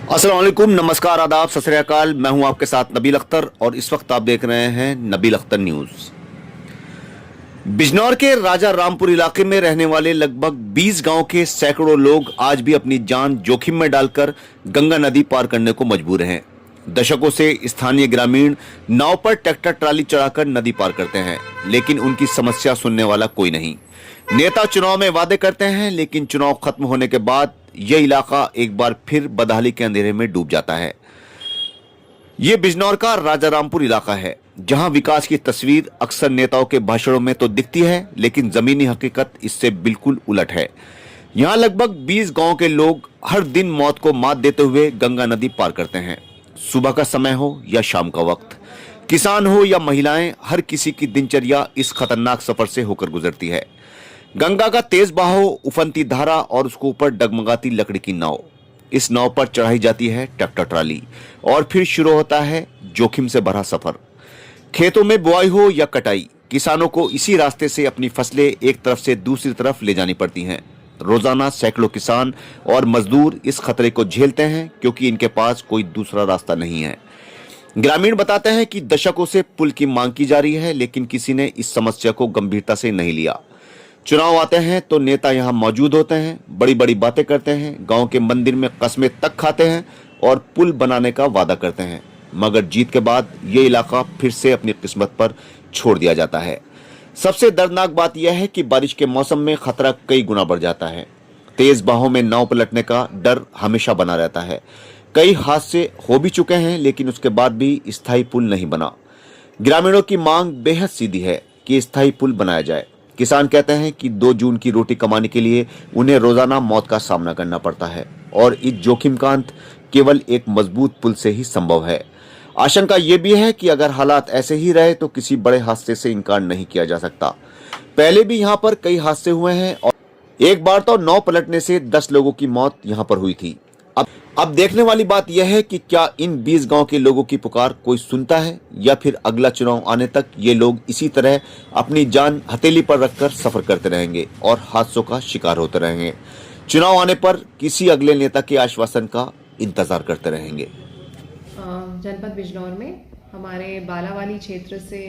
अस्सलाम वालेकुम, नमस्कार, आदाब, सत श्री अकाल। मैं हूं आपके साथ नबील अख्तर और इस वक्त आप देख रहे हैं नबील अख्तर न्यूज। बिजनौर के राजा रामपुर इलाके में रहने वाले लगभग 20 गांव के सैकड़ों लोग आज भी अपनी जान जोखिम में डालकर गंगा नदी पार करने को मजबूर हैं। दशकों से स्थानीय ग्रामीण नाव पर ट्रैक्टर ट्राली चढ़ाकर नदी पार करते हैं, लेकिन उनकी समस्या सुनने वाला कोई नहीं। नेता चुनाव में वादे करते हैं, लेकिन चुनाव खत्म होने के बाद यह इलाका एक बार फिर बदहाली के अंधेरे में डूब जाता है। ये बिजनौर का राजा रामपुर इलाका है, जहां विकास की तस्वीर अक्सर नेताओं के भाषणों में तो दिखती है, लेकिन जमीनी हकीकत इससे बिल्कुल उलट है। यहां लगभग 20 गांव के लोग हर दिन मौत को मात देते हुए गंगा नदी पार करते हैं। सुबह का समय हो या शाम का वक्त, किसान हो या महिलाएं, हर किसी की दिनचर्या इस खतरनाक सफर से होकर गुजरती है। गंगा का तेज बहाव, उफनती धारा और उसके ऊपर डगमगाती लकड़ी की नाव। इस नाव पर चढ़ाई जाती है ट्रैक्टर ट्राली और फिर शुरू होता है जोखिम से भरा सफर। खेतों में बुआई हो या कटाई, किसानों को इसी रास्ते से अपनी फसलें एक तरफ से दूसरी तरफ ले जानी पड़ती हैं। रोजाना सैकड़ों किसान और मजदूर इस खतरे को झेलते हैं, क्योंकि इनके पास कोई दूसरा रास्ता नहीं है। ग्रामीण बताते हैं कि दशकों से पुल की मांग की जा रही है, लेकिन किसी ने इस समस्या को गंभीरता से नहीं लिया। चुनाव आते हैं तो नेता यहां मौजूद होते हैं, बड़ी बड़ी बातें करते हैं, गांव के मंदिर में कस्में तक खाते हैं और पुल बनाने का वादा करते हैं, मगर जीत के बाद ये इलाका फिर से अपनी किस्मत पर छोड़ दिया जाता है। सबसे दर्दनाक बात यह है कि बारिश के मौसम में खतरा कई गुना बढ़ जाता है। तेज बहाव में नाव पलटने का डर हमेशा बना रहता है। कई हादसे हो भी चुके हैं, लेकिन उसके बाद भी स्थायी पुल नहीं बना। ग्रामीणों की मांग बेहद सीधी है कि स्थायी पुल बनाया जाए। किसान कहते हैं कि 2 जून की रोटी कमाने के लिए उन्हें रोजाना मौत का सामना करना पड़ता है और इस जोखिम का अंत केवल एक मजबूत पुल से ही संभव है। आशंका ये भी है कि अगर हालात ऐसे ही रहे तो किसी बड़े हादसे से इनकार नहीं किया जा सकता। पहले भी यहाँ पर कई हादसे हुए हैं और एक बार तो नाव पलटने से 10 लोगों की मौत यहाँ पर हुई थी। अब देखने वाली बात यह है कि क्या इन 20 गांव के लोगों की पुकार कोई सुनता है, या फिर अगला चुनाव आने तक ये लोग इसी तरह अपनी जान हथेली पर रखकर सफर करते रहेंगे और हादसों का शिकार होते रहेंगे। चुनाव आने पर किसी अगले नेता के आश्वासन का इंतजार करते रहेंगे। जनपद बिजनौर में हमारे बालावाली क्षेत्र से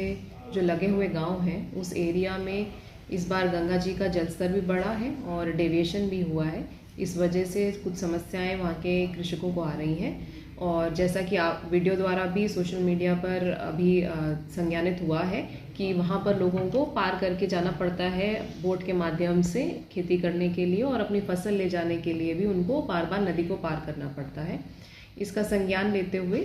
जो लगे हुए गांव हैं, उस एरिया में इस बार गंगा जी का जलस्तर भी बढ़ा है और डेविएशन भी हुआ है। इस वजह से कुछ समस्याएं वहाँ के कृषकों को आ रही हैं और जैसा कि आप वीडियो द्वारा भी सोशल मीडिया पर अभी संज्ञानित हुआ है कि वहाँ पर लोगों को पार करके जाना पड़ता है बोट के माध्यम से खेती करने के लिए, और अपनी फसल ले जाने के लिए भी उनको बार बार नदी को पार करना पड़ता है। इसका संज्ञान लेते हुए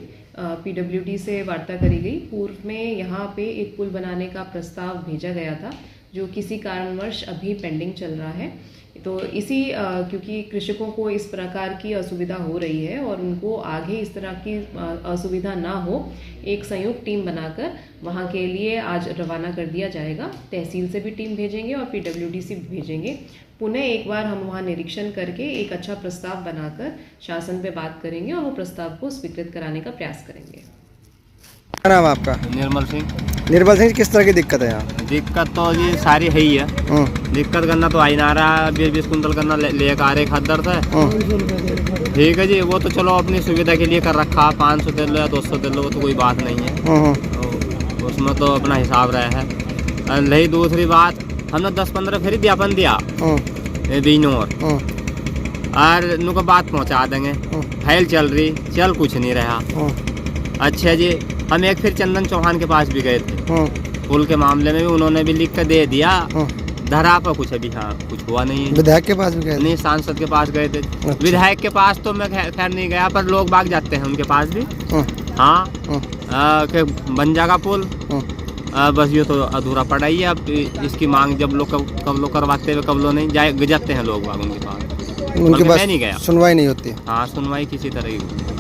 PWD से वार्ता करी गई। पूर्व में यहाँ पे एक पुल बनाने का प्रस्ताव भेजा गया था, जो किसी कारणवश अभी पेंडिंग चल रहा है। तो इसी क्योंकि कृषकों को इस प्रकार की असुविधा हो रही है और उनको आगे इस तरह की असुविधा ना हो, एक संयुक्त टीम बनाकर वहाँ के लिए आज रवाना कर दिया जाएगा। तहसील से भी टीम भेजेंगे और PWD से भी भेजेंगे। पुनः एक बार हम वहाँ निरीक्षण करके एक अच्छा प्रस्ताव बनाकर शासन पे बात करेंगे और वो प्रस्ताव को स्वीकृत कराने का प्रयास करेंगे। क्या नाम है आपका? निर्मल सिंह। निर्मल सिंह, किस तरह की दिक्कत है यहाँ? दिक्कत तो ये सारी है ही है। दिक्कत करना तो आई ना रहा, 20-20 कुंटल करना ले आ रहे खद्दर से। ठीक है जी, वो तो चलो अपनी सुविधा के लिए कर रखा, 500 दे लो या 200 दे लो, वो तो कोई बात नहीं है। तो उसमें तो अपना हिसाब रहा है। रही दूसरी बात, हमने 10-15 फेरी ज्ञापन दिया बीनोर और उनको बात पहुँचा देंगे, फाइल चल रही, चल कुछ नहीं रहा। अच्छा जी, हम एक फिर चंदन चौहान के पास भी गए थे पुल के मामले में भी, उन्होंने भी लिख कर दे दिया, धरा पर कुछ अभी कुछ हुआ नहीं है। विधायक के पास भी गए? नहीं, सांसद के पास गए थे। अच्छा। विधायक के पास तो मैं खैर नहीं गया, पर लोग बाग जाते हैं उनके पास भी। हाँ, बन जाएगा पुल, बस ये तो अधूरा पड़ा ही है। अब इसकी मांग जब लोग कब लोग करवाते हुए कब लोग नहीं जाते हैं लोग बाग उनके पास। उनके पास नहीं गया, सुनवाई नहीं होती। हाँ, सुनवाई किसी तरह की